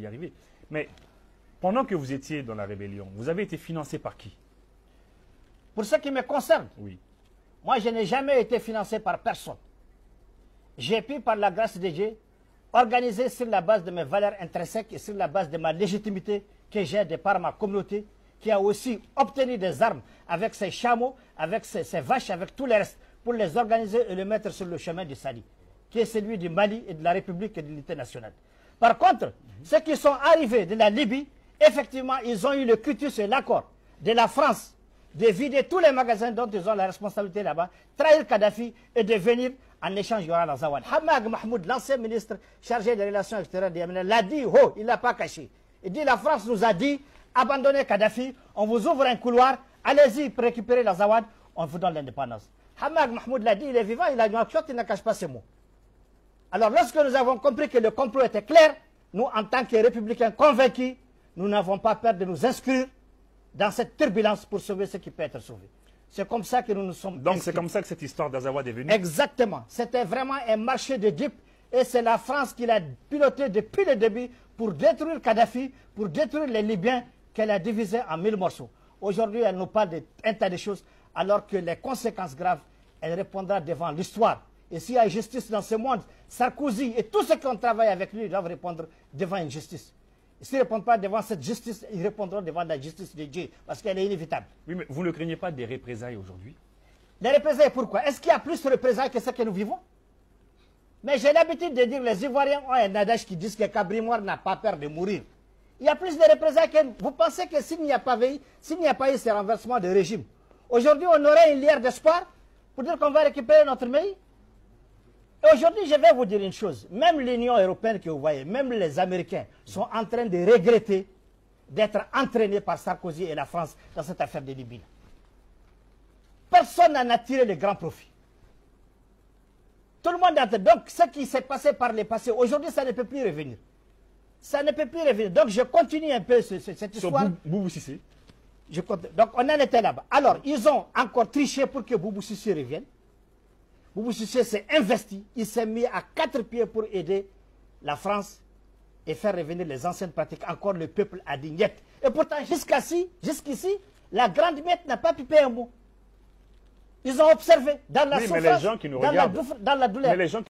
y arriver. Mais pendant que vous étiez dans la rébellion, vous avez été financé par qui? Pour ce qui me concerne, oui. Moi je n'ai jamais été financé par personne. J'ai pu, par la grâce de Dieu, organiser sur la base de mes valeurs intrinsèques et sur la base de ma légitimité que j'ai de par ma communauté, qui a aussi obtenu des armes avec ses chameaux, avec ses vaches, avec tout le reste, pour les organiser et les mettre sur le chemin du Sali, qui est celui du Mali et de la République et de l'unité nationale. Par contre, ceux qui sont arrivés de la Libye, effectivement, ils ont eu le cutus et l'accord de la France de vider tous les magasins dont ils ont la responsabilité là-bas, trahir Kadhafi et de venir en échange à Zawad. Hamad Mahmoud, l'ancien ministre chargé des relations extérieures de Yémen, l'a dit, oh, il ne l'a pas caché. Il dit, la France nous a dit, abandonnez Kadhafi, on vous ouvre un couloir, allez-y pour récupérer la Zawad, on vous donne l'indépendance. Hamad Mahmoud l'a dit, il est vivant, il a une enquête, il ne cache pas ses mots. Alors lorsque nous avons compris que le complot était clair, nous en tant que républicains convaincus, nous n'avons pas peur de nous inscrire dans cette turbulence pour sauver ce qui peut être sauvé. C'est comme ça que nous nous sommes Donc c'est comme ça que cette histoire d'Azawad est venue? Exactement. C'était vraiment un marché de dupes et c'est la France qui l'a piloté depuis le début pour détruire Kadhafi, pour détruire les Libyens qu'elle a divisés en 1000 morceaux. Aujourd'hui, elle nous parle d'un tas de choses alors que les conséquences graves, elle répondra devant l'histoire. Et s'il y a justice dans ce monde, Sarkozy et tous ceux qui ont travaillé avec lui doivent répondre devant une justice. S'ils ne répondent pas devant cette justice, ils répondront devant la justice de Dieu, parce qu'elle est inévitable. Oui, mais vous ne craignez pas des représailles aujourd'hui? Les représailles, pourquoi? Est-ce qu'il y a plus de représailles que ce que nous vivons? Mais j'ai l'habitude de dire que les Ivoiriens ont un adage qui dit que Cabri-Moir n'a pas peur de mourir. Il y a plus de représailles que... Vous pensez que s'il n'y a pas eu ce renversement de régime, aujourd'hui on aurait une lueur d'espoir pour dire qu'on va récupérer notre pays? Et aujourd'hui, je vais vous dire une chose. Même l'Union européenne que vous voyez, même les Américains sont en train de regretter d'être entraînés par Sarkozy et la France dans cette affaire de Libye. Personne n'en a tiré le grand profit. Tout le monde a... Donc, ce qui s'est passé par le passé, aujourd'hui, ça ne peut plus revenir. Ça ne peut plus revenir. Donc, je continue un peu cette histoire. Sur Boubou Cissé. Donc, on en était là-bas. Alors, ils ont encore triché pour que Boubou Cissé revienne. Boubou Cissé s'est investi, il s'est mis à 4 pieds pour aider la France et faire revenir les anciennes pratiques. Encore le peuple a dit niet. Et pourtant, jusqu'ici, la grande miette n'a pas pipé un mot. Ils ont observé dans la souffrance, mais les gens qui nous regardent, dans la douleur. Mais les gens